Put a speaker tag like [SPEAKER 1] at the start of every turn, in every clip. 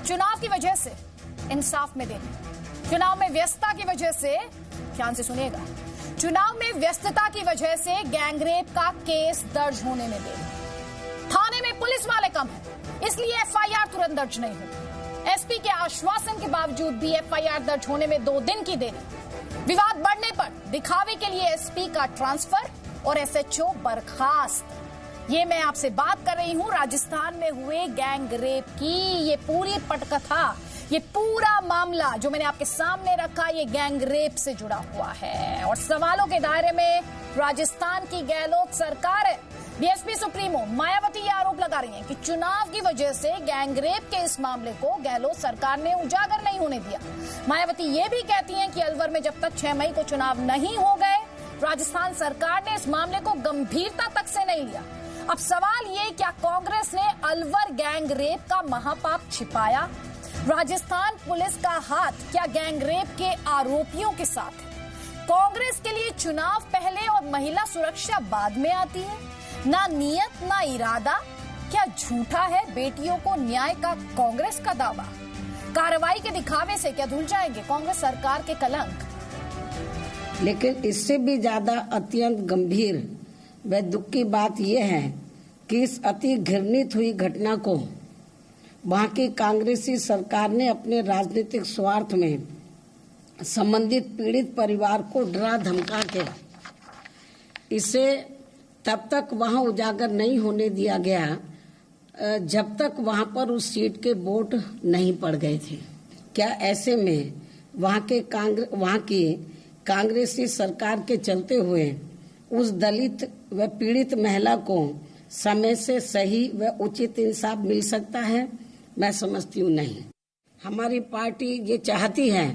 [SPEAKER 1] चुनाव की वजह से इंसाफ में देरी, चुनाव में व्यस्तता की वजह से, ध्यान से सुनिएगा, चुनाव में व्यस्तता की वजह से गैंगरेप का केस दर्ज होने में देरी, थाने में पुलिस वाले कम है इसलिए एफआईआर तुरंत दर्ज नहीं हुई, एसपी के आश्वासन के बावजूद भी एफआईआर दर्ज होने में 2 दिन की देरी, विवाद बढ़ने पर दिखावे के लिए एसपी का ट्रांसफर और एसएचओ बर्खास्त। ये मैं आपसे बात कर रही हूं राजस्थान में हुए गैंग रेप की। ये पूरी पटकथा, ये पूरा मामला जो मैंने आपके सामने रखा, ये गैंग रेप से जुड़ा हुआ है और सवालों के दायरे में राजस्थान की गहलोत सरकार है। बीएसपी सुप्रीमो मायावती ये आरोप लगा रही हैं कि चुनाव की वजह से गैंग रेप के इस मामले को गहलोत सरकार ने उजागर नहीं होने दिया। मायावती ये भी कहती हैं कि अलवर में जब तक 6 मई को चुनाव नहीं हो गए, राजस्थान सरकार ने इस मामले को गंभीरता तक से नहीं लिया। अब सवाल ये, क्या कांग्रेस ने अलवर गैंग रेप का महापाप छिपाया? राजस्थान पुलिस का हाथ क्या गैंग रेप के आरोपियों के साथ है? कांग्रेस के लिए चुनाव पहले और महिला सुरक्षा बाद में आती है, ना नियत ना इरादा। क्या झूठा है बेटियों को न्याय का कांग्रेस का दावा? कार्रवाई के दिखावे से क्या धुल जाएंगे कांग्रेस सरकार के कलंक?
[SPEAKER 2] लेकिन इससे भी ज्यादा अत्यंत गंभीर व दुख की बात यह है कि इस अति घृणित हुई घटना को वहां की कांग्रेसी सरकार ने अपने राजनीतिक स्वार्थ में संबंधित पीड़ित परिवार को डरा धमका के इसे तब तक वहां उजागर नहीं होने दिया गया जब तक वहां पर उस सीट के वोट नहीं पड़ गए थे। क्या ऐसे में वहां की कांग्रेसी सरकार के चलते हुए उस दलित व पीड़ित महिला को समय से सही व उचित इंसाफ मिल सकता है? मैं समझती हूँ नहीं। हमारी पार्टी ये चाहती है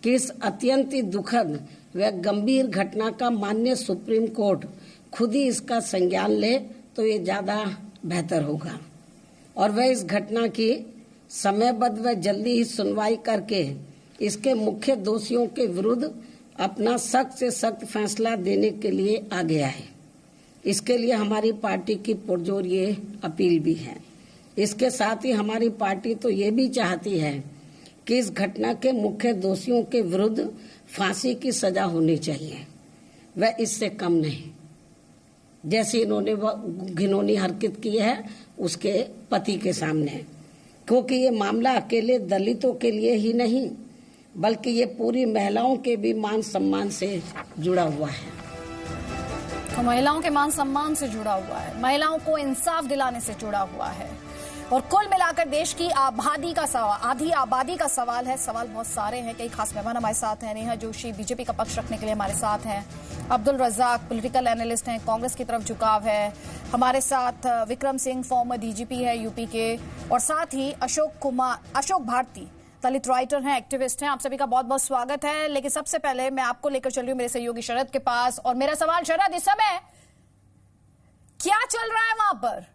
[SPEAKER 2] कि इस अत्यंत दुखद व गंभीर घटना का माननीय सुप्रीम कोर्ट खुद ही इसका संज्ञान ले तो ये ज्यादा बेहतर होगा और वह इस घटना की समयबद्ध व जल्दी ही सुनवाई करके इसके मुख्य दोषियों के विरुद्ध अपना सख्त से सख्त फैसला देने के लिए आ गया है। इसके लिए हमारी पार्टी की पुरजोर ये अपील भी है। इसके साथ ही हमारी पार्टी तो ये भी चाहती है कि इस घटना के मुख्य दोषियों के विरुद्ध फांसी की सजा होनी चाहिए, वह इससे कम नहीं। जैसे इन्होंने घिनौनी हरकत की है उसके पति के सामने, क्योंकि ये मामला अकेले दलितों के लिए ही नहीं बल्कि ये पूरी महिलाओं के भी मान सम्मान से जुड़ा हुआ है।
[SPEAKER 1] तो महिलाओं के मान सम्मान से जुड़ा हुआ है, महिलाओं को इंसाफ दिलाने से जुड़ा हुआ है और कुल मिलाकर देश की आबादी का सवाल, आधी आबादी का सवाल है। सवाल बहुत सारे हैं। कई खास मेहमान हमारे साथ हैं। नेहा जोशी बीजेपी का पक्ष रखने के लिए हमारे साथ हैं। अब्दुल रज़ाक पॉलिटिकल एनालिस्ट हैं, कांग्रेस की तरफ झुकाव है। हमारे साथ विक्रम सिंह फॉर्मर डीजीपी है यूपी के, और साथ ही अशोक भारती दलित राइटर हैं, एक्टिविस्ट हैं। आप सभी का बहुत बहुत स्वागत है। लेकिन सबसे पहले मैं आपको लेकर चल रही हूं मेरे सहयोगी शरद के पास, और मेरा सवाल शरद, इस समय क्या चल रहा है वहां पर?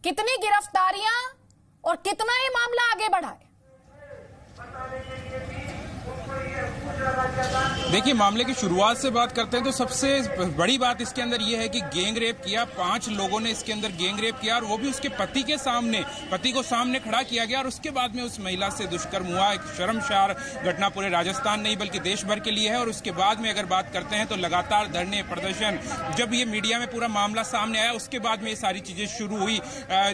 [SPEAKER 1] कितनी गिरफ्तारियां और कितना ये मामला आगे बढ़ा है?
[SPEAKER 3] देखिए, मामले की शुरुआत से बात करते हैं तो सबसे बड़ी बात इसके अंदर यह है कि गैंग रेप किया, 5 लोगों ने इसके अंदर गैंग रेप किया और वो भी उसके पति के सामने, पति को सामने खड़ा किया गया और उसके बाद में उस महिला से दुष्कर्म हुआ। एक शर्मसार घटना पूरे राजस्थान नहीं बल्कि देश भर के लिए है। और उसके बाद में अगर बात करते हैं तो लगातार धरने प्रदर्शन, जब ये मीडिया में पूरा मामला सामने आया उसके बाद में ये सारी चीजें शुरू हुई।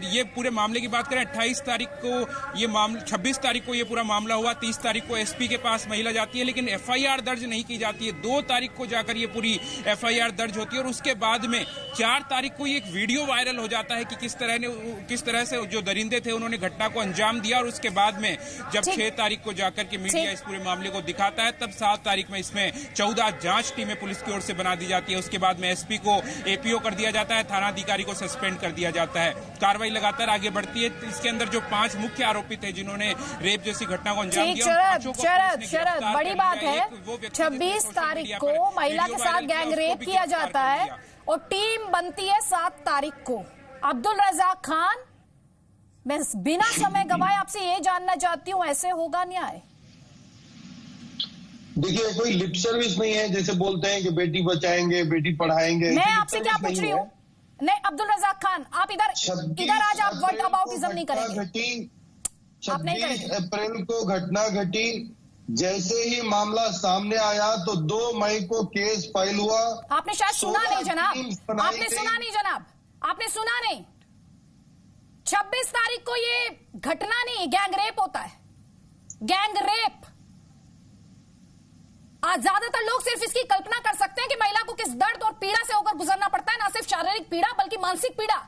[SPEAKER 3] ये पूरे मामले की बात करें, 28 तारीख को ये मामला, 26 तारीख को ये पूरा मामला हुआ, 30 तारीख को एसपी के पास महिला जाती है लेकिन एफआईआर दर्ज नहीं की जाती है। 2 तारीख को जाकर ये पूरी एफआईआर दर्ज होती है और उसके बाद में 4 तारीख को ये एक वीडियो वायरल हो जाता है कि किस तरह से जो दरिंदे थे उन्होंने घटना को अंजाम दिया। और उसके बाद में जब 6 तारीख को जाकर के मीडिया इस पूरे मामले को दिखाता है, तब 7 तारीख में इसमें 14 जांच टीमें पुलिस की ओर से बना दी जाती है। उसके बाद में एसपी को एपीओ कर दिया जाता है, थानाधिकारी को सस्पेंड कर दिया जाता है। कार्रवाई लगातार आगे बढ़ती है। इसके अंदर जो 5 मुख्य आरोपी थे जिन्होंने रेप जैसी घटना को अंजाम दिया,
[SPEAKER 1] शरद बड़ी बात है, 26 तारीख को महिला के साथ गैंग रेप किया जाता है और टीम बनती है 7 तारीख को। अब्दुल रज़ाक खान, मैं बिना समय गवाए आपसे ये जानना चाहती हूँ, ऐसे होगा न्याय?
[SPEAKER 4] देखिए, कोई लिप सर्विस नहीं है जैसे बोलते हैं कि बेटी बचाएंगे, बेटी पढ़ाएंगे।
[SPEAKER 1] मैं आपसे क्या पूछ रही हूँ? नहीं, अब्दुल रज़ाक खान, आप इधर आज आप व्हाट अबाउटिज्म नहीं करेंगे। आप नहीं
[SPEAKER 4] 26
[SPEAKER 1] करेंगे?
[SPEAKER 4] अप्रैल को घटना घटी। जैसे ही मामला सामने आया तो 2 मई को केस फाइल हुआ।
[SPEAKER 1] आपने शायद सुना नहीं जनाब,
[SPEAKER 4] 16 टीम्स बनाई
[SPEAKER 1] आपने
[SPEAKER 4] गई।
[SPEAKER 1] सुना नहीं जनाब, आपने सुना नहीं। 26 तारीख को ये घटना नहीं, गैंग रेप होता है, गैंग रेप। आज ज्यादातर लोग सिर्फ इसकी कल्पना कर सकते हैं कि महिला को किस दर्द और पीड़ा से होकर गुजरना पड़ता है, ना सिर्फ शारीरिक पीड़ा बल्कि मानसिक पीड़ा।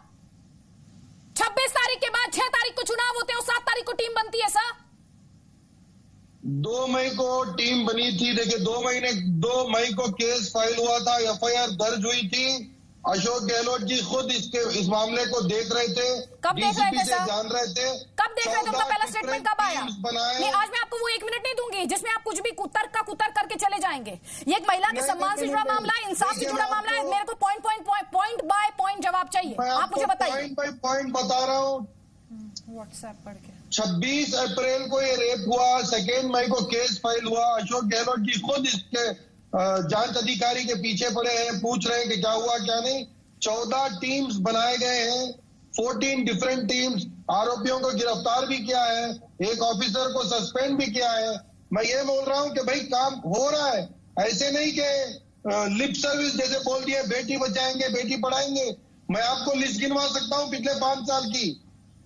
[SPEAKER 1] 26 तारीख के बाद 6 तारीख को चुनाव होते हैं और 7 तारीख को टीम बनती है सर।
[SPEAKER 4] 2 मई को टीम बनी थी। देखिए 2 मई को केस फाइल हुआ था, एफआईआर दर्ज हुई थी। अशोक गहलोत जी खुद इस मामले को देख रहे थे,
[SPEAKER 1] कब देख रहे थे
[SPEAKER 4] डीसीपी से
[SPEAKER 1] सर?
[SPEAKER 4] जान रहे थे।
[SPEAKER 1] कब देख रहे थे? उनका पहला स्टेटमेंट कब आया?
[SPEAKER 4] बनाए।
[SPEAKER 1] नहीं, आज मैं आपको वो 1 मिनट नहीं दूंगी जिसमें आप कुछ भी कुतर करके चले जाएंगे। ये एक महिला के सम्मान से जुड़ा मामला है, इंसाफ से जुड़ा मामला है। मेरे को पॉइंट बाय पॉइंट जवाब चाहिए। आप मुझे बताइए।
[SPEAKER 4] पॉइंट बाय पॉइंट बता रहा हूँ।
[SPEAKER 1] व्हाट्सएप पढ़ के
[SPEAKER 4] 26 अप्रैल को ये रेप हुआ, 2 मई को केस फाइल हुआ। अशोक गहलोत जी खुद इसके जांच अधिकारी के पीछे पड़े हैं, पूछ रहे हैं कि क्या हुआ क्या नहीं। 14 टीम्स बनाए गए हैं, 14 डिफरेंट टीम्स। आरोपियों को गिरफ्तार भी किया है, एक ऑफिसर को सस्पेंड भी किया है। मैं ये बोल रहा हूं कि भाई काम हो रहा है, ऐसे नहीं कि लिप सर्विस जैसे बोल दिए बेटी बचाएंगे बेटी पढ़ाएंगे। मैं आपको लिस्ट गिनवा सकता हूं पिछले 5 साल की,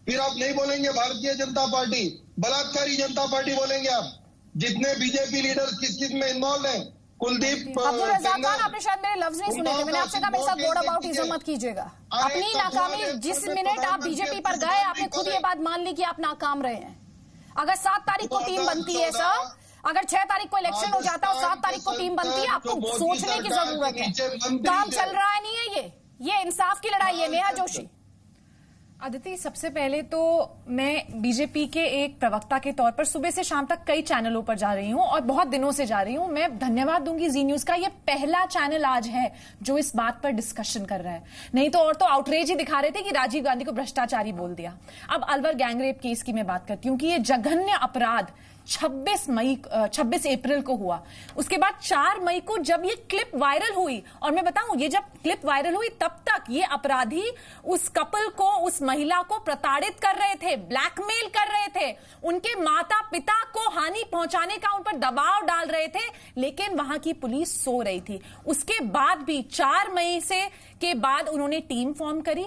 [SPEAKER 4] फिर आप नहीं बोलेंगे भारतीय जनता पार्टी, बलात्कारी जनता पार्टी बोलेंगे आप। जितने बीजेपी लीडर्स किस किस में इन्वॉल्व हैं, कुलदीप
[SPEAKER 1] अब्दुल रज़ाक खान, आपने शायद मेरे लफ्ज नहीं सुने थे। मैंने आपसे कहा मेरे साथ बोर्ड अबाउट इज्जत मत कीजिएगा। अपनी नाकामी, जिस मिनट आप बीजेपी पर गए आपने खुद ये बात मान ली कि आप नाकाम रहे हैं। अगर 7 तारीख को टीम बनती है सर, अगर 6 तारीख को इलेक्शन हो जाता है और 7 तारीख को टीम बनती है, आपको सोचने की जरूरत है। काम चल रहा है नहीं है ये इंसाफ की लड़ाई है। नेहा जोशी।
[SPEAKER 5] अदिति, सबसे पहले तो मैं बीजेपी के एक प्रवक्ता के तौर पर सुबह से शाम तक कई चैनलों पर जा रही हूं और बहुत दिनों से जा रही हूं। मैं धन्यवाद दूंगी जी न्यूज का, ये पहला चैनल आज है जो इस बात पर डिस्कशन कर रहा है। नहीं तो और तो आउटरेज ही दिखा रहे थे कि राजीव गांधी को भ्रष्टाचारी बोल दिया। अब अलवर गैंगरेप केस की मैं बात करती हूं कि ये जघन्य अपराध 26 अप्रैल को हुआ। उसके बाद 4 मई को जब ये क्लिप वायरल हुई, और मैं बताऊं ये जब क्लिप वायरल हुई तब तक ये अपराधी उस कपल को, उस महिला को प्रताड़ित कर रहे थे, ब्लैकमेल कर रहे थे, उनके माता पिता को हानि पहुंचाने का उन पर दबाव डाल रहे थे, लेकिन वहां की पुलिस सो रही थी। उसके बाद भी 4 मई के बाद उन्होंने टीम फॉर्म करी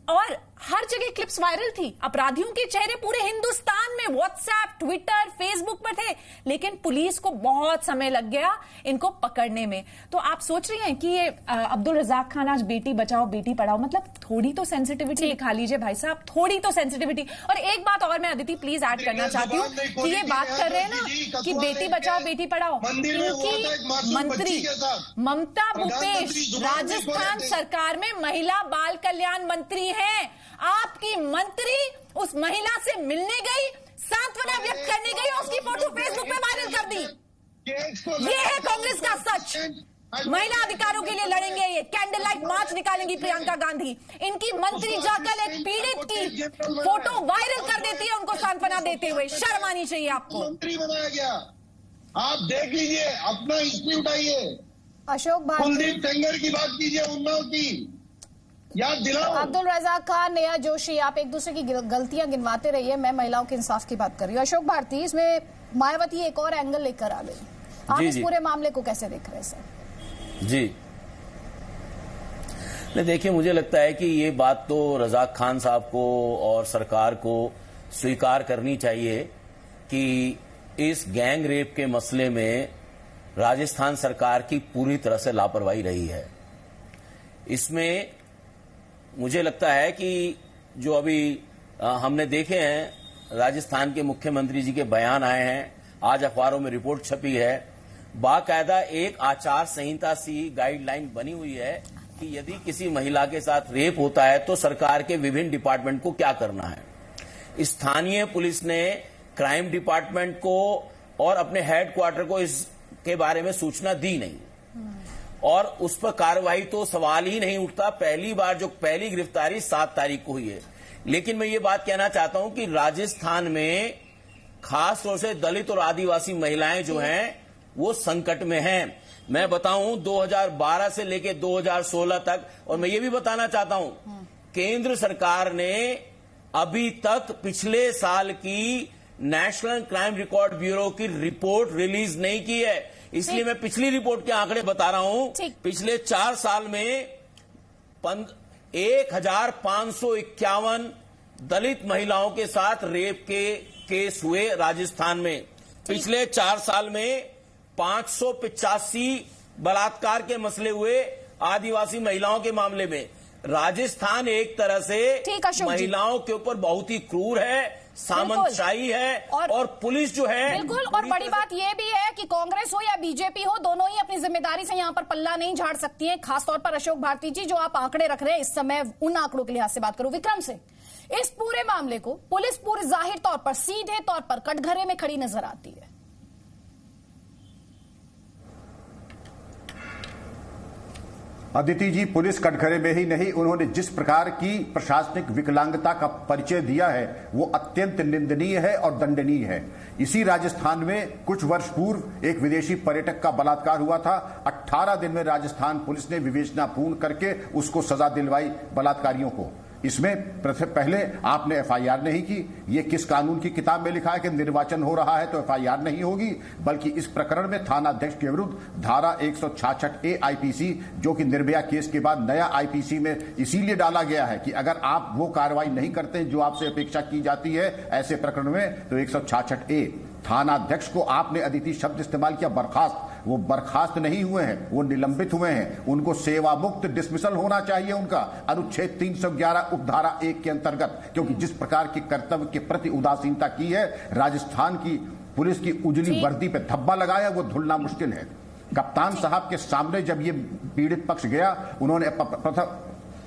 [SPEAKER 5] और हर जगह क्लिप्स वायरल थी। अपराधियों के चेहरे पूरे हिंदुस्तान में व्हाट्सएप, ट्विटर, फेसबुक पर थे, लेकिन पुलिस को बहुत समय लग गया इनको पकड़ने में। तो आप सोच रही हैं कि ये अब्दुल रज़ाक खान आज बेटी बचाओ बेटी पढ़ाओ, मतलब थोड़ी तो सेंसिटिविटी दिखा लीजिए भाई साहब, थोड़ी तो सेंसिटिविटी। और एक बात और मैं अदिति प्लीज ऐड करना चाहती हूँ कि ये बात कर रहे हैं ना कि बेटी बचाओ बेटी पढ़ाओ, इनकी मंत्री ममता भूपेश राजस्थान सरकार में महिला बाल कल्याण मंत्री हैं। आपकी मंत्री उस महिला से मिलने गई, सांत्वना व्यक्त करने गई और उसकी फोटो फेसबुक पे वायरल कर दी। ये है कांग्रेस का सच। महिला अधिकारों के लिए लड़ेंगे, ये candle light march निकालेंगी Priyanka Gandhi. इनकी मंत्री जाकर एक पीड़ित की फोटो वायरल कर देती है उनको सांत्वना देते हुए। शर्म आनी चाहिए आपको।
[SPEAKER 4] मंत्री बनाया गया, आप देख लीजिए, अपना हिस्ट्री उठाइए।
[SPEAKER 1] अशोक भारती,
[SPEAKER 4] कुलदीप सेंगर की बात कीजिए, उन्नाव की याद दिलाओ।
[SPEAKER 1] अब्दुल रज़ाक खान, नेहा जोशी, आप एक दूसरे की गलतियां गिनवाते रहिए, मैं महिलाओं के इंसाफ की बात कर रही हूँ। अशोक भारती, इसमें मायावती एक और एंगल लेकर आ गई। आप इस पूरे मामले को कैसे देख रहे हैं सर?
[SPEAKER 6] जी नहीं, देखिए मुझे लगता है कि ये बात तो रज़ाक खान साहब को और सरकार को स्वीकार करनी चाहिए कि इस गैंग रेप के मसले में राजस्थान सरकार की पूरी तरह से लापरवाही रही है। इसमें मुझे लगता है कि जो अभी हमने देखे हैं, राजस्थान के मुख्यमंत्री जी के बयान आए हैं, आज अखबारों में रिपोर्ट छपी है, बाकायदा एक आचार संहिता सी गाइडलाइन बनी हुई है कि यदि किसी महिला के साथ रेप होता है तो सरकार के विभिन्न डिपार्टमेंट को क्या करना है। स्थानीय पुलिस ने क्राइम डिपार्टमेंट को और अपने हेडक्वार्टर को इसके बारे में सूचना दी नहीं और उस पर कार्रवाई तो सवाल ही नहीं उठता। पहली बार जो पहली गिरफ्तारी 7 तारीख को हुई है। लेकिन मैं ये बात कहना चाहता हूं कि राजस्थान में खास तौर से दलित और आदिवासी महिलाएं जो हैं वो संकट में हैं। मैं बताऊं 2012 से लेकर 2016 तक, और मैं ये भी बताना चाहता हूं केंद्र सरकार ने अभी तक पिछले साल की नेशनल क्राइम रिकॉर्ड ब्यूरो की रिपोर्ट रिलीज नहीं की है। इसलिए मैं पिछली रिपोर्ट के आंकड़े बता रहा हूं। पिछले 4 साल में 1551 दलित महिलाओं के साथ रेप के केस हुए राजस्थान में। पिछले 4 साल में 585 बलात्कार के मसले हुए आदिवासी महिलाओं के मामले में। राजस्थान एक तरह से महिलाओं के ऊपर बहुत ही क्रूर है, सामंतशाही है और पुलिस जो है
[SPEAKER 1] बिल्कुल। और बड़ी बात यह भी है कि कांग्रेस हो या बीजेपी हो, दोनों ही अपनी जिम्मेदारी से यहां पर पल्ला नहीं झाड़ सकती हैं। खासतौर पर अशोक भारती जी, जो आप आंकड़े रख रहे हैं इस समय, उन आंकड़ों के लिहाज से बात करूं विक्रम से, इस पूरे मामले को पुलिस पूरे जाहिर तौर पर, सीधे तौर पर कटघरे में खड़ी नजर आती है।
[SPEAKER 7] अदिति जी, पुलिस कटघरे में ही नहीं, उन्होंने जिस प्रकार की प्रशासनिक विकलांगता का परिचय दिया है वो अत्यंत निंदनीय है और दंडनीय है। इसी राजस्थान में कुछ वर्ष पूर्व एक विदेशी पर्यटक का बलात्कार हुआ था। 18 दिन में राजस्थान पुलिस ने विवेचना पूर्ण करके उसको सजा दिलवाई बलात्कारियों को। इसमें पहले आपने एफआईआर नहीं की। ये किस कानून की किताब में लिखा है कि निर्वाचन हो रहा है तो एफआईआर नहीं होगी, बल्कि इस प्रकरण में थाना अध्यक्ष के विरुद्ध धारा 166A आईपीसी, जो कि निर्भया केस के बाद नया आईपीसी में इसीलिए डाला गया है कि अगर आप वो कार्रवाई नहीं करते जो आपसे अपेक्षा की जाती है ऐसे प्रकरण में, तो 166A। थाना अध्यक्ष को आपने अदिति शब्द इस्तेमाल किया बर्खास्त, वो बर्खास्त नहीं हुए हैं, वो निलंबित हुए हैं। उनको सेवा मुक्त डिसमिसल होना चाहिए उनका, अनुच्छेद 311 उपधारा 1 के अंतर्गत, क्योंकि जिस प्रकार की कर्तव्य के प्रति उदासीनता की है, राजस्थान की पुलिस की उजली वर्दी पे धब्बा लगाया, वो धुलना मुश्किल है। कप्तान साहब के सामने जब ये पीड़ित पक्ष गया, उन्होंने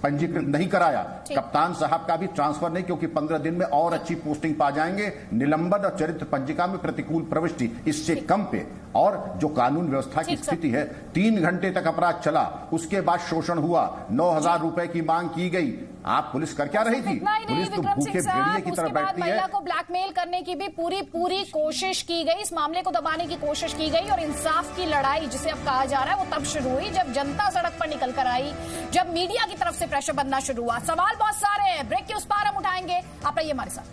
[SPEAKER 7] पंजीकृत नहीं कराया। कप्तान साहब का भी ट्रांसफर नहीं, क्योंकि 15 दिन में और अच्छी पोस्टिंग पा जाएंगे। निलंबन और चरित्र पंजिका में प्रतिकूल प्रविष्टि, इससे कम पे। और जो कानून व्यवस्था की स्थिति है, 3 घंटे तक अपराध चला, उसके बाद शोषण हुआ, 9,000 रुपए की मांग की गई। आप पुलिस कर क्या रही थी? पुलिस तो भूखे भेड़िए की तरह बैठती है।
[SPEAKER 1] महिला को ब्लैकमेल करने की भी पूरी कोशिश की गई, इस मामले को दबाने की कोशिश की गई। और इंसाफ की लड़ाई जिसे अब कहा जा रहा है, वो तब शुरू हुई जब जनता सड़क पर निकल कर आई, जब मीडिया की तरफ से प्रेशर बनना शुरू हुआ। सवाल बहुत सारे हैं, ब्रेक के उस पार हम उठाएंगे, आप रहिए हमारे साथ।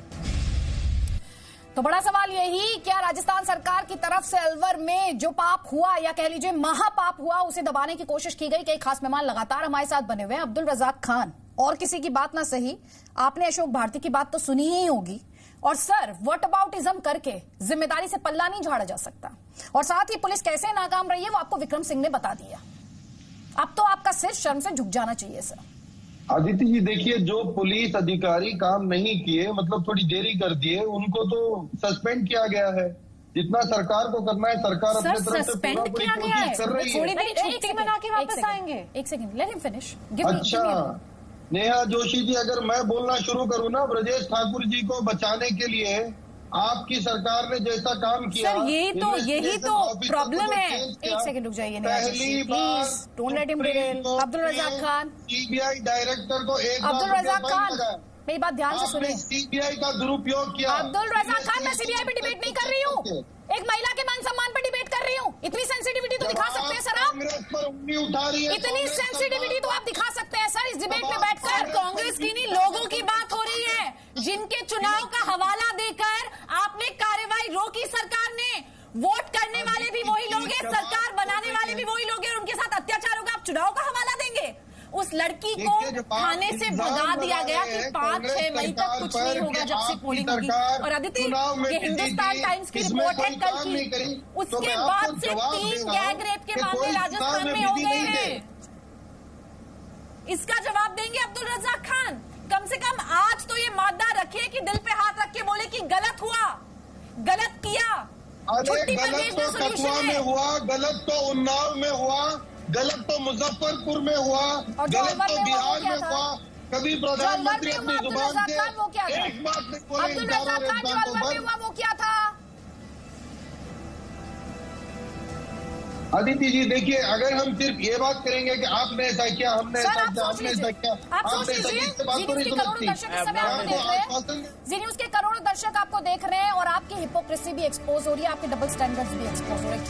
[SPEAKER 1] तो बड़ा सवाल यही, क्या राजस्थान सरकार की तरफ से अलवर में जो पाप हुआ, या कह लीजिए महापाप हुआ, उसे दबाने की कोशिश की गई? कई खास मेहमान लगातार हमारे साथ बने हुए हैं। अब्दुल रज़ाक खान, और किसी की बात ना सही, आपने अशोक भारती की बात तो सुनी ही होगी। और सर, व्हाट अबाउटिज्म करके जिम्मेदारी से पल्ला नहीं झाड़ा जा सकता। और साथ ही पुलिस कैसे नाकाम रही है वो आपको विक्रम सिंह ने बता दिया। अब तो आपका सिर शर्म से झुक जाना चाहिए सर।
[SPEAKER 4] आदित्य जी, देखिए, जो पुलिस अधिकारी काम नहीं किए, मतलब थोड़ी देरी कर दिए, उनको तो सस्पेंड किया गया है। जितना सरकार को करना है, सरकार अपने तरफ से पूरा पूरी कोशिश कर रही है।
[SPEAKER 5] थोड़ी देर छुट्टी मना के वापस आएंगे। एक सेकंड, लेट हिम फिनिश।
[SPEAKER 4] अच्छा नेहा जोशी जी, अगर मैं बोलना शुरू करूं ना, ब्रजेश ठाकुर जी को बचाने के लिए आपकी सरकार ने जैसा काम किया,
[SPEAKER 5] सर यही तो प्रॉब्लम है।
[SPEAKER 1] एक सेकंड रुक जाइए,
[SPEAKER 4] पहली बार
[SPEAKER 1] don't let him derail. Abdul Razzaq Khan,
[SPEAKER 4] CBI director को
[SPEAKER 1] अब्दुल रज़ाक खान, मेरी बात ध्यान से सुनिए।
[SPEAKER 4] सीबीआई का दुरुपयोग किया।
[SPEAKER 1] अब्दुल रज़ाक खान, मैं सीबीआई पे डिबेट नहीं कर रही हूँ, एक महिला के मान सम्मान पर डिबेट कर रही हूँ। इतनी सेंसिटिविटी तो दिखा सकते हैं सर आप,
[SPEAKER 4] उठा रही है।
[SPEAKER 1] इतनी सेंसिटिविटी तो आप दिखा सकते हैं सर इस डिबेट में बैठकर।
[SPEAKER 5] कांग्रेस की नहीं, लोगों की बात हो रही है, जिनके चुनाव का हवाला देकर आपने कार्रवाई रोकी सरकार ने। वोट करने वाले भी वही लोग हैं, सरकार बनाने वाले भी वही लोग हैं, और उनके साथ अत्याचारों का आप चुनाव का हवाला देंगे? उस लड़की को थाने से भगा दिया गया कि 5-6 मई तक कुछ नहीं होगा जब से पोलिंग होगी। और अदिति, ये हिंदुस्तान टाइम्स की रिपोर्ट है कल की, उसके बाद से 3 गैंग रेप के मामले राजस्थान में हो गए हैं। इसका जवाब देंगे अब्दुल रज़ाक खान? कम से कम आज तो ये मादा रखिए कि दिल पे हाथ रख के बोले कि गलत हुआ, गलत किया।
[SPEAKER 4] अरे गलत तो कठुआ में हुआ, गलत तो उन्नाव में हुआ, गलत तो मुजफ्फरपुर में हुआ, गलत तो बिहार में हुआ। कभी प्रधानमंत्री अपनी जुबान से एक बात नहीं बोले।
[SPEAKER 1] अब्दुल रज़ाक खान जो अलवर में हुआ वो क्या था?
[SPEAKER 4] अदिति जी, देखिए, अगर हम सिर्फ ये बात करेंगे कि आपने ऐसा किया, हमने ऐसा किया, हमने ऐसा किया, आपने ऐसा किया, इससे बात तो नहीं समझती।
[SPEAKER 1] जी न्यूज़ के करोड़ों दर्शक आपको देख रहे हैं, और आपकी हिपोक्रेसी भी एक्सपोज हो रही है, आपके डबल स्टैंडर्ड्स भी एक्सपोज हो रहे हैं।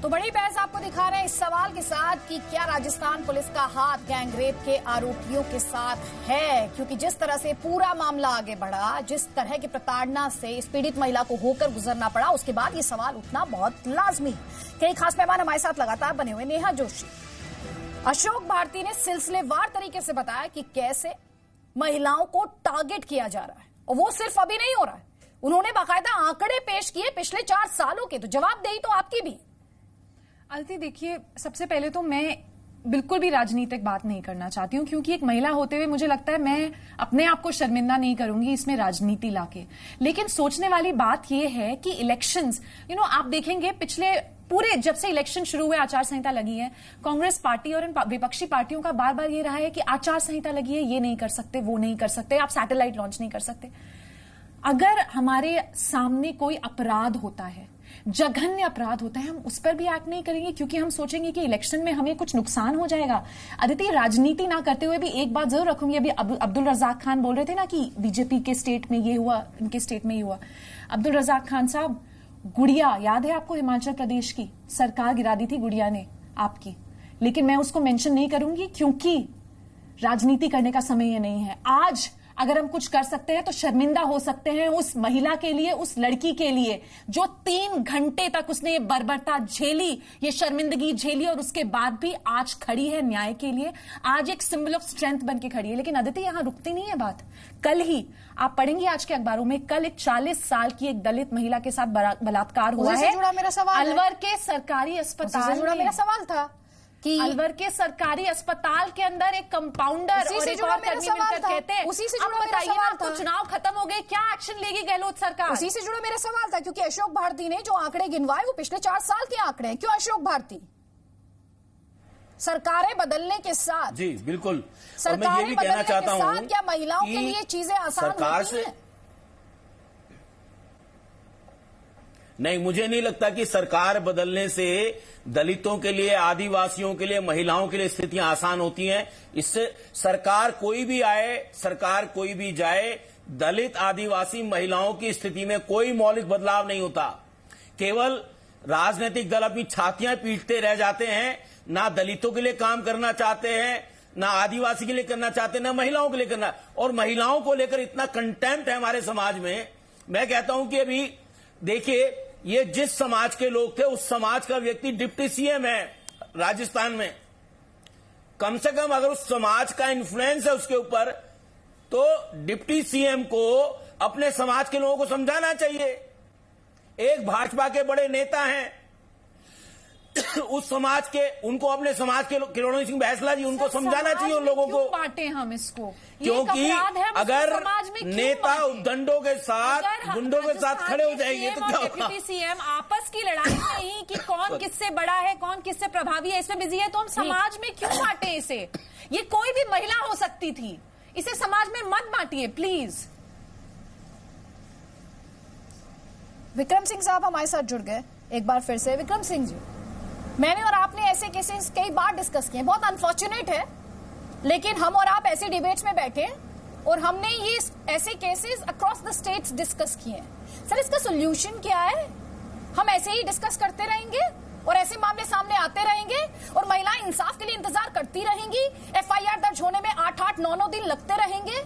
[SPEAKER 1] तो बड़ी बहस आपको दिखा रहे हैं इस सवाल के साथ कि क्या राजस्थान पुलिस का हाथ गैंगरेप के आरोपियों के साथ है, क्योंकि जिस तरह से पूरा मामला आगे बढ़ा, जिस तरह की प्रताड़ना से इस पीड़ित महिला को होकर गुजरना पड़ा, उसके बाद ये सवाल उठना बहुत लाजमी है। कई खास मेहमान हमारे साथ लगातार बने हुए। नेहा जोशी, अशोक भारती ने सिलसिलेवार तरीके से बताया कि कैसे महिलाओं को टारगेट किया जा रहा है, और वो सिर्फ अभी नहीं हो रहा है, उन्होंने बाकायदा आंकड़े पेश किए पिछले 4 सालों के। तो जवाबदेही तो आपकी भी।
[SPEAKER 5] अदिति देखिए, सबसे पहले तो मैं बिल्कुल भी राजनीतिक बात नहीं करना चाहती हूं, क्योंकि एक महिला होते हुए मुझे लगता है मैं अपने आप को शर्मिंदा नहीं करूंगी इसमें राजनीति लाके। लेकिन सोचने वाली बात यह है कि इलेक्शंस, आप देखेंगे पिछले पूरे जब से इलेक्शन शुरू हुए आचार संहिता लगी है, कांग्रेस पार्टी और इन विपक्षी पार्टियों का बार बार ये रहा है कि आचार संहिता लगी है, ये नहीं कर सकते, वो नहीं कर सकते, आप सैटेलाइट लॉन्च नहीं कर सकते। अगर हमारे सामने कोई अपराध होता है, जघन्य अपराध होता है, हम उस पर भी एक्ट नहीं करेंगे क्योंकि हम सोचेंगे कि इलेक्शन में हमें कुछ नुकसान हो जाएगा। अदिति, राजनीति ना करते हुए भी एक बात जरूर रखूंगी। अभी अब्दुल रजाक खान बोल रहे थे ना कि बीजेपी के स्टेट में ये हुआ, इनके स्टेट में ये हुआ। अब्दुल रजाक खान साहब, गुड़िया याद है आपको, हिमाचल प्रदेश की सरकार गिरा दी थी गुड़िया ने आपकी, लेकिन मैं उसको मेंशन नहीं करूंगी क्योंकि राजनीति करने का समय ये नहीं है। आज अगर हम कुछ कर सकते हैं तो शर्मिंदा हो सकते हैं उस महिला के लिए, उस लड़की के लिए जो 3 घंटे तक उसने ये बर्बरता झेली, ये शर्मिंदगी झेली, और उसके बाद भी आज खड़ी है न्याय के लिए, आज एक सिंबल ऑफ स्ट्रेंथ बन के खड़ी है। लेकिन अदिति, यहां रुकती नहीं है बात। कल ही आप पढ़ेंगे आज के अखबारों में, कल एक 40 साल की एक दलित महिला के साथ बलात्कार हुआ है। अलवर के सरकारी अस्पताल में।
[SPEAKER 1] मेरा सवाल था कि
[SPEAKER 5] अलवर के सरकारी अस्पताल के अंदर एक कंपाउंडर और एक और कर्मी मिलकर कहते हैं,
[SPEAKER 1] उसी से जुड़ा
[SPEAKER 5] बताइए ना, आपको चुनाव खत्म हो गए, क्या एक्शन लेगी गहलोत सरकार?
[SPEAKER 1] उसी से जुड़ा मेरा सवाल था, क्योंकि अशोक भारती ने जो आंकड़े गिनवाए वो पिछले 4 साल के आंकड़े हैं। क्यों अशोक भारती? सरकारें बदलने के साथ,
[SPEAKER 6] जी बिल्कुल,
[SPEAKER 1] सरकारें बदलने के साथ क्या महिलाओं के लिए चीजें आसान होती हैं?
[SPEAKER 6] नहीं, मुझे नहीं लगता कि सरकार बदलने से दलितों के लिए, आदिवासियों के लिए, महिलाओं के लिए स्थितियां आसान होती हैं। इससे सरकार कोई भी आए, सरकार कोई भी जाए, दलित, आदिवासी, महिलाओं की स्थिति में कोई मौलिक बदलाव नहीं होता। केवल राजनीतिक दल अपनी छातियां पीटते रह जाते हैं, ना दलितों के लिए काम करना चाहते हैं, ना आदिवासी के लिए करना चाहते, ना महिलाओं के लिए करना। और महिलाओं को लेकर इतना कंटेम्प्ट है हमारे समाज में। मैं कहता हूं कि अभी देखिए, ये जिस समाज के लोग थे उस समाज का व्यक्ति डिप्टी सीएम है राजस्थान में। कम से कम अगर उस समाज का इन्फ्लुएंस है उसके ऊपर, तो डिप्टी सीएम को अपने समाज के लोगों को समझाना चाहिए। एक भाजपा के बड़े नेता हैं उस समाज के, उनको अपने समाज के किरोड़ी सिंह बैंसला जी, उनको समझाना चाहिए उन लोगों को।
[SPEAKER 5] बांटे हम इसको,
[SPEAKER 6] क्योंकि अगर नेता उद्दंडों के साथ, गुंडों के साथ खड़े हो जाएंगे तो क्या होगा?
[SPEAKER 5] डिप्टी सीएम आपस की लड़ाई में ही कि कौन किससे बड़ा है, कौन किससे प्रभावी है, इसमें बिजी है, तो हम समाज में क्यों बांटे इसे? ये कोई भी महिला हो सकती थी, इसे समाज में मत बांटिए प्लीज।
[SPEAKER 1] विक्रम सिंह साहब हमारे साथ जुड़ गए एक बार फिर से। विक्रम सिंह जी, मैंने और आपने ऐसे केसेस कई बार डिस्कस किए, बहुत अनफॉर्चुनेट है, लेकिन हम और आप ऐसे डिबेट्स में बैठे और हमने ये ऐसे cases across the states discuss किए हैं। सर, इसका सोल्यूशन क्या है? हम ऐसे ही डिस्कस करते रहेंगे और ऐसे मामले सामने आते रहेंगे और महिलाएं इंसाफ के लिए इंतजार करती रहेंगी? एफआईआर दर्ज होने में 8-8, 9-9 दिन लगते रहेंगे?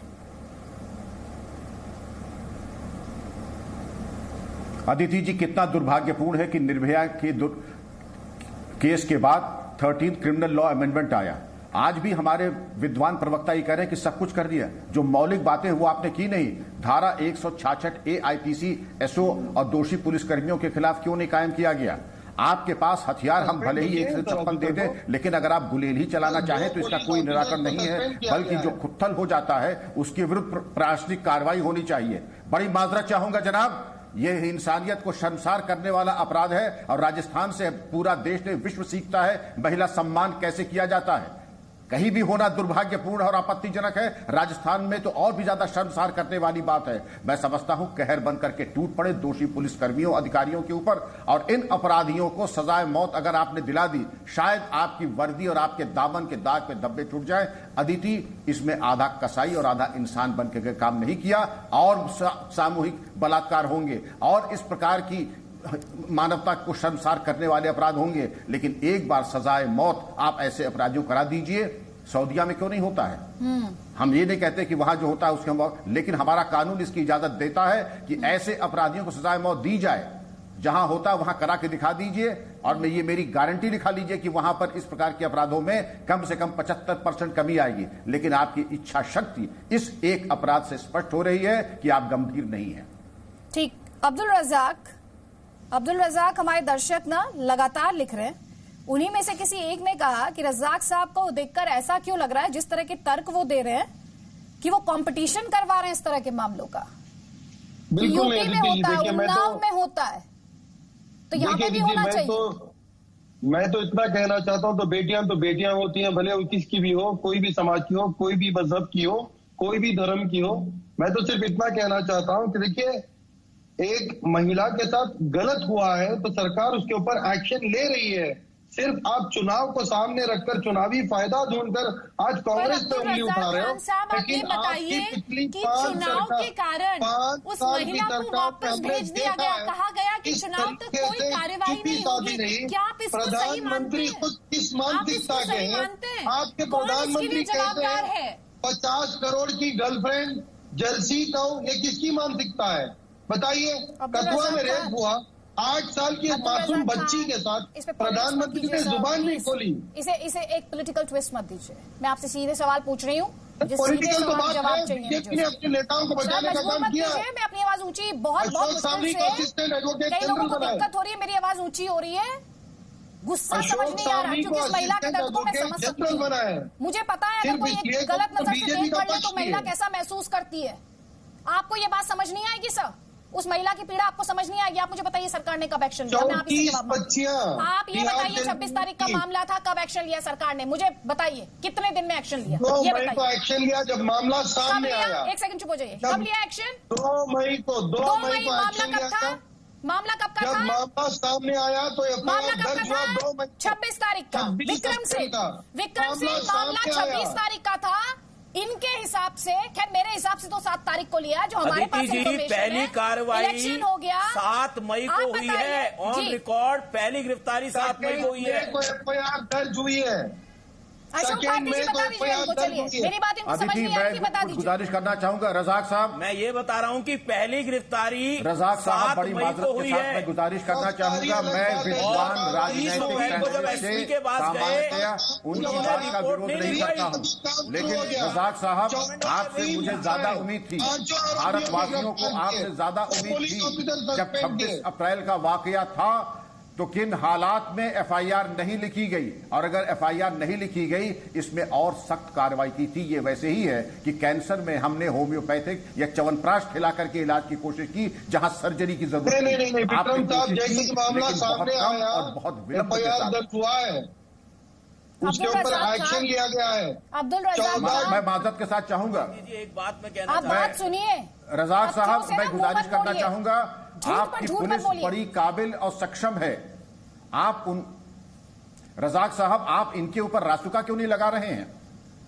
[SPEAKER 7] अदिति जी, कितना दुर्भाग्यपूर्ण है कि निर्भया के केस के बाद 13th क्रिमिनल लॉ अमेंडमेंट आया। आज भी हमारे विद्वान प्रवक्ता ये कह रहे हैं कि सब कुछ कर दिया, जो मौलिक बातें वो आपने की नहीं। धारा 166A आईपीसी एसओ और दोषी पुलिसकर्मियों के खिलाफ क्यों नहीं कायम किया गया? आपके पास हथियार हम भले ही 156 दे दें, लेकिन अगर आप गुलेल ही चलाना चाहें तो इसका कोई निराकरण नहीं है, बल्कि जो खुत्थल हो जाता है उसके विरुद्ध प्रशासनिक कार्रवाई होनी चाहिए। बड़ी माजरत चाहूंगा जनाब, यह इंसानियत को शर्मसार करने वाला अपराध है और राजस्थान से पूरा देश ने विश्व सीखता है महिला सम्मान कैसे किया जाता है। कहीं भी होना दुर्भाग्यपूर्ण और आपत्तिजनक है, राजस्थान में तो और भी ज्यादा शर्मसार करने वाली बात है। मैं समझता हूं कहर बनकर के टूट पड़े दोषी पुलिसकर्मियों, अधिकारियों के ऊपर, और इन अपराधियों को सजाए मौत अगर आपने दिला दी, शायद आपकी वर्दी और आपके दामन के दाग पे धब्बे छूट जाए। अदिति, इसमें आधा कसाई और आधा इंसान बनकर के काम नहीं किया और सामूहिक बलात्कार होंगे और इस प्रकार की मानवता को शर्मसार करने वाले अपराध होंगे, लेकिन एक बार सजाए मौत आप ऐसे अपराधियों को करा दीजिए। सऊदीया में क्यों नहीं होता है? हम ये नहीं कहते कि वहां जो होता है उसके हम, लेकिन हमारा कानून इसकी इजाजत देता है कि ऐसे अपराधियों को सजाए मौत दी जाए। जहां होता है वहां करा के दिखा दीजिए, और ये मेरी गारंटी लिखा लीजिए कि वहां पर इस प्रकार के अपराधों में कम से कम 75% कमी आएगी। लेकिन आपकी इच्छा शक्ति इस एक अपराध से स्पष्ट हो रही है कि आप गंभीर नहीं है।
[SPEAKER 1] ठीक, अब्दुल रज़ाक हमारे दर्शक ना लगातार लिख रहे हैं, उन्हीं में से किसी एक ने कहा कि रज़ाक साहब को देखकर ऐसा क्यों लग रहा है, जिस तरह के तर्क वो दे रहे हैं, कि वो कंपटीशन करवा रहे हैं इस तरह के मामलों का।
[SPEAKER 4] बिल्कुल
[SPEAKER 1] यूपी में होता है, उन्नाव में होता है, तो यहाँ पे भी होना चाहिए।
[SPEAKER 4] मैं तो इतना कहना चाहता हूँ, तो बेटियां होती हैं, भले वो किसकी भी हो, कोई भी समाज की हो, कोई भी मजहब की हो, कोई भी धर्म की हो। मैं तो सिर्फ इतना कहना चाहता हूँ कि देखिए, एक महिला के साथ गलत हुआ है तो सरकार उसके ऊपर एक्शन ले रही है। सिर्फ आप चुनाव को सामने रखकर चुनावी फायदा ढूंढकर आज कांग्रेस पे उंगली उठा रहे हो।
[SPEAKER 5] लेकिन बताइए कि चुनाव के कारण उस महिला को वापस भेज दिया गया, कहा गया कि चुनाव तक कोई कार्यवाही नहीं होगी। क्या आप इसको सही मानते हैं?
[SPEAKER 4] किस मानसिकता के हैं आपके प्रधानमंत्री?
[SPEAKER 5] जवाबदार है
[SPEAKER 4] 50 करोड़ की गर्लफ्रेंड जर्सी कहो, ये किसकी मानसिकता है बताइए? कठुआ में रेप हुआ, 8 साल की मासूम बच्ची के साथ प्रधानमंत्री ने जुबान नहीं खोली।
[SPEAKER 1] इसे एक पॉलिटिकल ट्विस्ट मत दीजिए। मैं आपसे सीधे सवाल पूछ रही हूँ,
[SPEAKER 4] पॉलिटिकल तो बात है, बीजेपी ने अपने नेताओं को बचाने का काम किया।
[SPEAKER 1] मैं अपनी आवाज ऊंची बहुत मुश्किल से, कई लोगों को दिक्कत हो रही है, मेरी आवाज ऊंची हो रही है, गुस्सा समझ नहीं आ रहा, क्योंकि इस महिला के दर्द को मैं समझ सकती हूँ। मुझे पता है अगर कोई गलत नजर से देख पड़ ले तो महिला कैसा महसूस करती है। आपको ये बात समझ नहीं आएगी सर, उस महिला की पीड़ा आपको समझ नहीं आएगी। आप मुझे बताइए सरकार ने कब एक्शन लिया? मैं आप इसके जवाब आप ये बताइए 26 तारीख का मामला था, कब एक्शन लिया सरकार ने? मुझे बताइए कितने दिन में एक्शन लिया?
[SPEAKER 4] 2 मई को एक्शन लिया जब मामला सामने आया।
[SPEAKER 1] एक सेकंड चुप हो जाइए, कब लिया एक्शन?
[SPEAKER 4] 2 मई को एक्शन लिया था।
[SPEAKER 1] मामला कब का था?
[SPEAKER 4] जब मामला सामने आया तो
[SPEAKER 1] मामला कब का था? 26 तारीख का। विक्रम सिंह मामला 26 तारीख का था इनके हिसाब से। खैर मेरे हिसाब से तो 7 तारीख को लिया, जो हमारे पास
[SPEAKER 6] पहली कार्रवाई
[SPEAKER 1] इलेक्शन हो गया
[SPEAKER 6] 7 मई को हुई है, ऑन रिकॉर्ड पहली गिरफ्तारी 7 मई को हुई है।
[SPEAKER 4] एफआईआर दर्ज हुई है।
[SPEAKER 1] अशोक भारती जी बता दीजिए हमको, चलिए मेरी बात इनको समझ नहीं आई, बता दीजिए।
[SPEAKER 7] गुजारिश करना चाहूंगा रज़ाक साहब,
[SPEAKER 6] मैं ये बता रहा हूँ कि पहली गिरफ्तारी
[SPEAKER 7] रज़ाक साहब बड़ी माजरत
[SPEAKER 6] हुई
[SPEAKER 7] के साथ
[SPEAKER 6] है।
[SPEAKER 7] मैं गुजारिश करना चाहूंगा, मैं विद्वान राजनीतिक से सामान्यतया उनकी बात का विरोध नहीं करता हूँ, लेकिन रज़ाक साहब आपसे मुझे ज्यादा उम्मीद थी, भारतवासियों को आपसे ज्यादा उम्मीद थी। जब 26 अप्रैल का वाकया था तो किन हालात में एफआईआर नहीं लिखी गई, और अगर एफआईआर नहीं लिखी गई इसमें और सख्त कार्रवाई की थी। ये वैसे ही है कि कैंसर में हमने होम्योपैथिक या च्यवनप्राश खिला करके इलाज की कोशिश की जहां सर्जरी की जरूरत
[SPEAKER 4] नहीं, विक्रम साहब जैसे कि मामला सामने आया
[SPEAKER 7] और बहुत विलंब
[SPEAKER 4] एफआईआर दर्ज हुआ है, उसके ऊपर एक्शन लिया गया है।
[SPEAKER 1] अब्दुल रज़ाक
[SPEAKER 7] मैं माजरत के साथ चाहूंगा,
[SPEAKER 6] एक बात मैं कहना
[SPEAKER 1] आप बात सुनिए
[SPEAKER 7] रज़ाक साहब, मैं गुजारिश करना चाहूंगा, आपकी पुलिस बड़ी काबिल और सक्षम है। आप रज़ाक साहब आप इनके ऊपर रासुका क्यों नहीं लगा रहे हैं?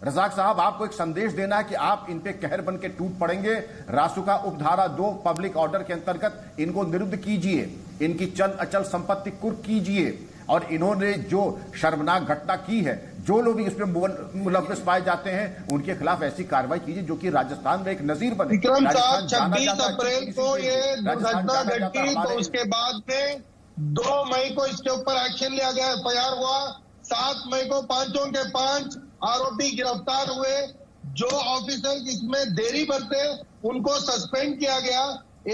[SPEAKER 7] रज़ाक साहब आपको एक संदेश देना है कि आप इन पे कहर बन के टूट पड़ेंगे। रासुका उपधारा 2 पब्लिक ऑर्डर के अंतर्गत इनको निरुद्ध कीजिए, इनकी चल अचल संपत्ति कुर्क कीजिए, और इन्होंने जो शर्मनाक घटना की है, जो लोग इसमें मुलव्वस पाए जाते हैं उनके खिलाफ ऐसी कार्रवाई कीजिए जो कि राजस्थान में एक नजीर बने।
[SPEAKER 4] विक्रम साहब 26 अप्रैल को ये दुर्घटना घटी, तो उसके बाद में 2 मई को इसके ऊपर एक्शन लिया गया, एफआईआर हुआ। 7 मई को 5 के 5 आरोपी गिरफ्तार हुए। जो ऑफिसर इसमें देरी बरते उनको सस्पेंड किया गया।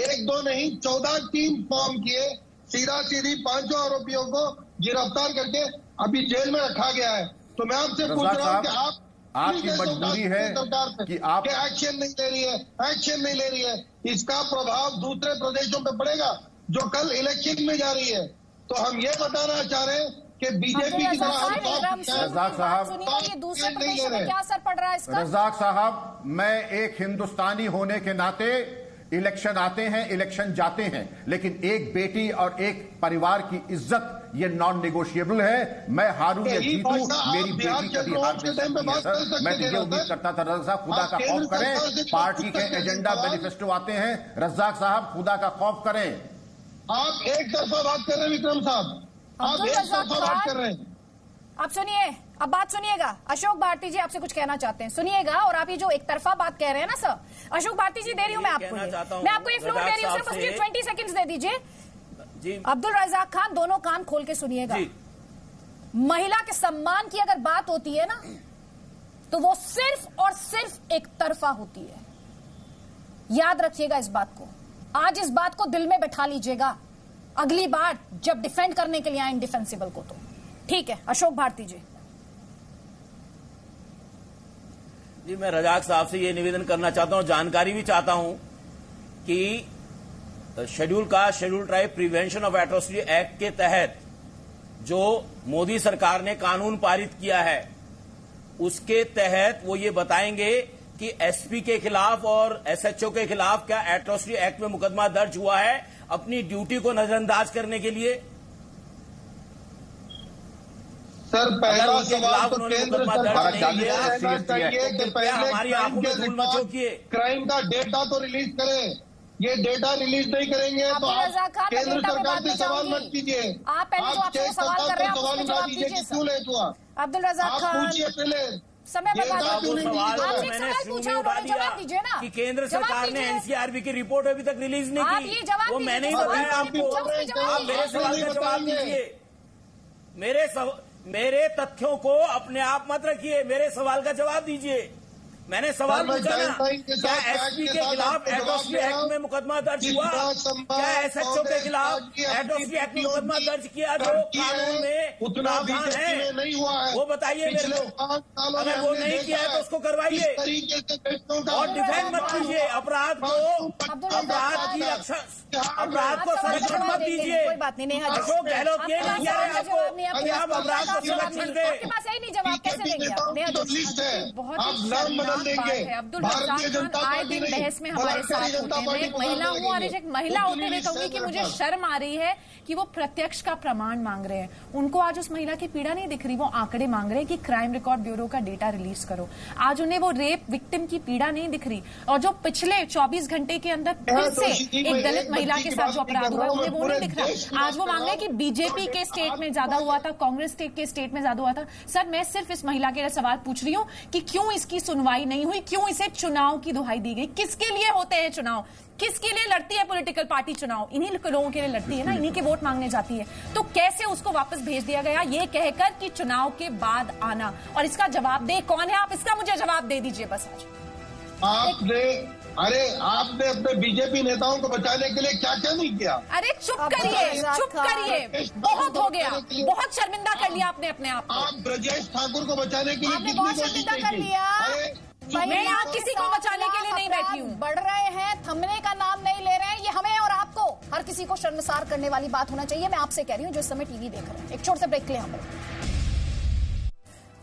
[SPEAKER 4] 1-2 नहीं 14 टीम फॉर्म किए, सीधी 5 आरोपियों को गिरफ्तार करके अभी जेल में रखा गया है। तो मैं आपसे पूछ रहा हूँ कि
[SPEAKER 7] आपकी मजबूरी है कि आप
[SPEAKER 4] एक्शन नहीं ले रही है, इसका प्रभाव दूसरे प्रदेशों पे पड़ेगा जो कल इलेक्शन में जा रही है। तो हम ये बताना चाह रहे हैं कि बीजेपी की तरह
[SPEAKER 7] रज़ाक साहब
[SPEAKER 1] दूसरे प्रदेशों में क्या असर पड़ रहा है इसका?
[SPEAKER 7] रज़ाक साहब, मैं एक हिंदुस्तानी होने के नाते इलेक्शन आते हैं, इलेक्शन जाते हैं, लेकिन एक बेटी और एक परिवार की इज्जत ये नॉन नेगोशिएबल है। मैं हारूं या जीतूं, मेरी बेटी कभी हार नहीं सकती है सर। मैं ये उम्मीद करता था रज़ाक साहब खुदा का खौफ करें, पार्टी के एजेंडा मैनिफेस्टो आते हैं, रज़ाक साहब खुदा का खौफ करें।
[SPEAKER 4] आप एक तरफा बात कर रहे हैं विक्रम साहब, आप एक तरफा बात कर रहे हैं।
[SPEAKER 1] आप सुनिए, अब बात सुनिएगा। अशोक भारती जी आपसे कुछ कहना चाहते हैं, सुनिएगा। और आप ये जो एक तरफा बात कह रहे हैं ना सर, अशोक भारती जी दे रही हूँ मैं आपको, मैं आपको ये फ्लोर दे रही हूँ, सिर्फ मुझे 20 सेकंड्स दे दीजिए जी। अब्दुल रज़ाक खान, दोनों कान खोल के सुनिएगा। महिला के सम्मान की अगर बात होती है ना, तो वो सिर्फ और सिर्फ एक तरफा होती है। याद रखिएगा इस बात को, आज इस बात को दिल में बैठा लीजिएगा, अगली बार जब डिफेंड करने के लिए आए इंडिफेंसिबल को तो। ठीक है, अशोक भारती जी।
[SPEAKER 6] जी, मैं रजाक साहब से ये निवेदन करना चाहता हूं, जानकारी भी चाहता हूं कि schedule tribe prevention of atrocity act के तहत जो मोदी सरकार ने कानून पारित किया है, उसके तहत वो ये बताएंगे कि एसपी के खिलाफ और एसएचओ के खिलाफ क्या एट्रोसिटी एक्ट में मुकदमा दर्ज हुआ है अपनी ड्यूटी को नजरअंदाज करने के लिए।
[SPEAKER 4] सर, पहला सवाल तो केंद्र सरकार चाहिए कि पहले
[SPEAKER 6] हमारी आंखों में धूल मत झोंकिए,
[SPEAKER 4] क्राइम का डेटा तो रिलीज करें। ये डेटा रिलीज नहीं करेंगे तो आप केंद्र सरकार से सवाल मत कीजिए।
[SPEAKER 1] आप सवाल कर रहे हैं, आप
[SPEAKER 4] उठा दीजिए कि क्यों लेट हुआ।
[SPEAKER 1] अब्दुल रज़ाक खान,
[SPEAKER 4] पूछिए पहले,
[SPEAKER 1] समय बर्बाद
[SPEAKER 6] मैंने शुरू में उठा दिया कि केंद्र सरकार ने एनसीआरबी की रिपोर्ट अभी तक रिलीज नहीं की, वो मैंने ही बताया आपको। आप मेरे सवाल का जवाब दीजिए, मेरे तथ्यों को अपने आप मत रखिए, मेरे सवाल का जवाब दीजिए। मैंने सवाल पूछा ना, क्या एसपी के खिलाफ एट्रोसिटी एक्ट में मुकदमा दर्ज हुआ? क्या एसएचओ के खिलाफ एट्रोसिटी एक्ट में मुकदमा दर्ज किया जो कानून में प्रावधान है? वो बताइए मेरे को। अगर वो नहीं किया है तो उसको करवाइए और डिफेंड मत कीजिए। अपराध को संरक्षण मत दीजिए। अशोक गहलोत ये नहीं कह रहे आपको कि आप अपराध को संरक्षण दें।
[SPEAKER 5] अब्दुल रज़ाक खान आए दिन बहस में हमारे साथ होते हैं। मैं एक महिला हूँ और एक महिला होते हुए कहूंगी कि मुझे शर्म आ रही है कि वो प्रत्यक्ष का प्रमाण मांग रहे हैं। उनको आज उस महिला की पीड़ा नहीं दिख रही, वो आंकड़े मांग रहे हैं कि क्राइम रिकॉर्ड ब्यूरो का डेटा रिलीज करो। आज उन्हें वो रेप विक्टिम की पीड़ा नहीं दिख रही, और जो पिछले 24 घंटे के अंदर फिर से एक दलित महिला के साथ जो अपराध हुआ है उन्हें वो नहीं दिख रहा। आज वो मांग रहे हैं कि बीजेपी के स्टेट में ज्यादा हुआ था, कांग्रेस के स्टेट में ज्यादा हुआ था। सर, मैं सिर्फ इस महिला के सवाल पूछ रही हूँ कि क्यों इसकी सुनवाई नहीं हुई, क्यों इसे चुनाव की दुहाई दी गई? किसके लिए होते हैं चुनाव? किसके लिए लड़ती है पॉलिटिकल पार्टी चुनाव? इन्हीं लोगों के लिए लड़ती है ना, इन्हीं के वोट मांगने जाती है। तो कैसे उसको वापस भेज दिया गया ये कहकर कि चुनाव के बाद आना? और इसका जवाब दे कौन है? आप इसका मुझे जवाब दे दीजिए बस आज।
[SPEAKER 4] आपने अपने बीजेपी नेताओं को बचाने के लिए क्या क्या नहीं किया?
[SPEAKER 5] अरे चुप करिए, बहुत हो गया, बहुत शर्मिंदा कर लिया आपने अपने आप को।
[SPEAKER 4] आप ब्रजेश ठाकुर को बचाने के लिए कितनी कोशिश
[SPEAKER 1] कर लिया।
[SPEAKER 5] मैं यहाँ किसी को बचाने के लिए नहीं बैठी हूँ।
[SPEAKER 1] बढ़ रहे हैं, थमने का नाम नहीं ले रहे हैं। ये हमें और आपको, हर किसी को शर्मसार करने वाली बात होना चाहिए। मैं आपसे कह रही हूँ जो इस समय टीवी देख रहे हैं। एक छोटे से ब्रेक ले हम।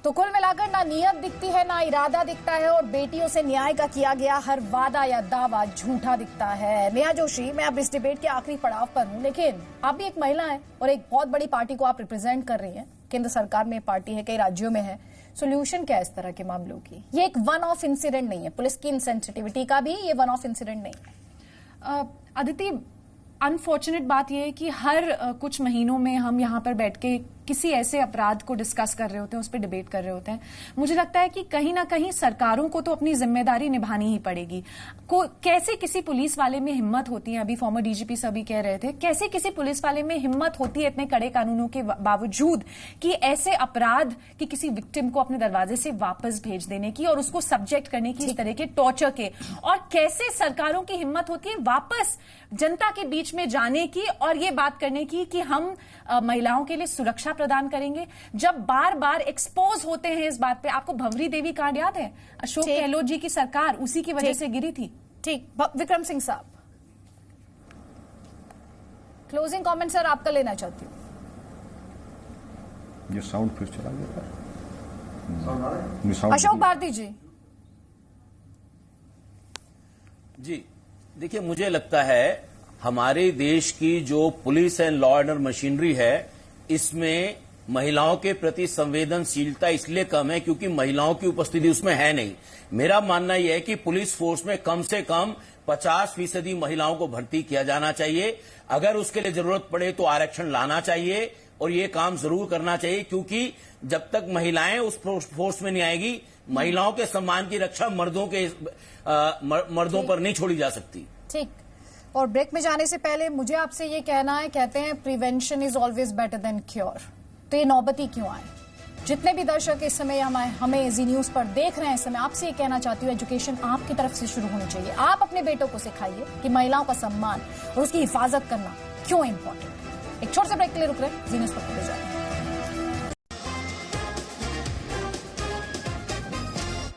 [SPEAKER 1] तो कुल मिलाकर ना नीयत दिखती है, ना इरादा दिखता है, और बेटियों से न्याय का किया गया हर वादा या दावा झूठा दिखता है। नेहा जोशी, मैं अब इस डिबेट के आखिरी पड़ाव पर हूं, लेकिन आप भी एक महिला हैं और एक बहुत बड़ी पार्टी को आप रिप्रेजेंट कर रही हैं। केंद्र सरकार में पार्टी है, कई राज्यों में है। सोल्यूशन क्या है इस तरह के मामलों की? ये एक वन ऑफ इंसिडेंट नहीं है, पुलिस की इनसेंसिटिविटी का भी ये वन ऑफ इंसिडेंट नहीं है।
[SPEAKER 5] अदिति, अनफॉर्चुनेट बात यह है कि हर कुछ महीनों में हम यहाँ पर बैठ के किसी ऐसे अपराध को डिस्कस कर रहे होते हैं, उस पर डिबेट कर रहे होते हैं। मुझे लगता है कि कहीं ना कहीं सरकारों को तो अपनी जिम्मेदारी निभानी ही पड़ेगी। कैसे किसी पुलिस वाले में हिम्मत होती है, अभी फॉर्मर डीजीपी सभी कह रहे थे, कैसे किसी पुलिस वाले में हिम्मत होती है इतने कड़े कानूनों के बावजूद कि ऐसे अपराध की किसी विक्टिम को अपने दरवाजे से वापस भेज देने की और उसको सब्जेक्ट करने की, इस तरह के टॉर्चर के, और कैसे सरकारों की हिम्मत होती है वापस जनता के बीच में जाने की और ये बात करने की कि हम महिलाओं के लिए सुरक्षा प्रदान करेंगे, जब बार बार एक्सपोज होते हैं इस बात पे। आपको भंवरी देवी कांड याद है? अशोक गहलोत जी की सरकार उसी की वजह से गिरी थी।
[SPEAKER 1] ठीक, विक्रम सिंह साहब, क्लोजिंग कमेंट सर आपका लेना चाहती हूँ।
[SPEAKER 7] ये साउंड फिर चला गया।
[SPEAKER 1] अशोक भारती जी।
[SPEAKER 6] जी देखिए, मुझे लगता है हमारे देश की जो police and law and order machinery है, इसमें महिलाओं के प्रति संवेदनशीलता इसलिए कम है क्योंकि महिलाओं की उपस्थिति उसमें है नहीं। मेरा मानना यह है कि पुलिस फोर्स में कम से कम 50% महिलाओं को भर्ती किया जाना चाहिए। अगर उसके लिए जरूरत पड़े तो आरक्षण लाना चाहिए और ये काम जरूर करना चाहिए, क्योंकि जब तक महिलाएं उस फोर्स में नहीं आएगी, महिलाओं के सम्मान की रक्षा मर्दों पर नहीं छोड़ी जा सकती।
[SPEAKER 1] ठीक। और ब्रेक में जाने से पहले मुझे आपसे ये कहना है, कहते हैं prevention is always better than cure. तो ये नौबती क्यों आए? जितने भी दर्शक इस समय हमें जी न्यूज पर देख रहे हैं, इस समय आपसे ये कहना चाहती हूँ, एजुकेशन आपकी तरफ से शुरू होनी चाहिए। आप अपने बेटों को सिखाइए कि महिलाओं का सम्मान और उसकी हिफाजत करना क्यों इंपॉर्टेंट। एक छोटे से ब्रेक के लिए रुक रहे हैं, जी न्यूज पर जाएंगे।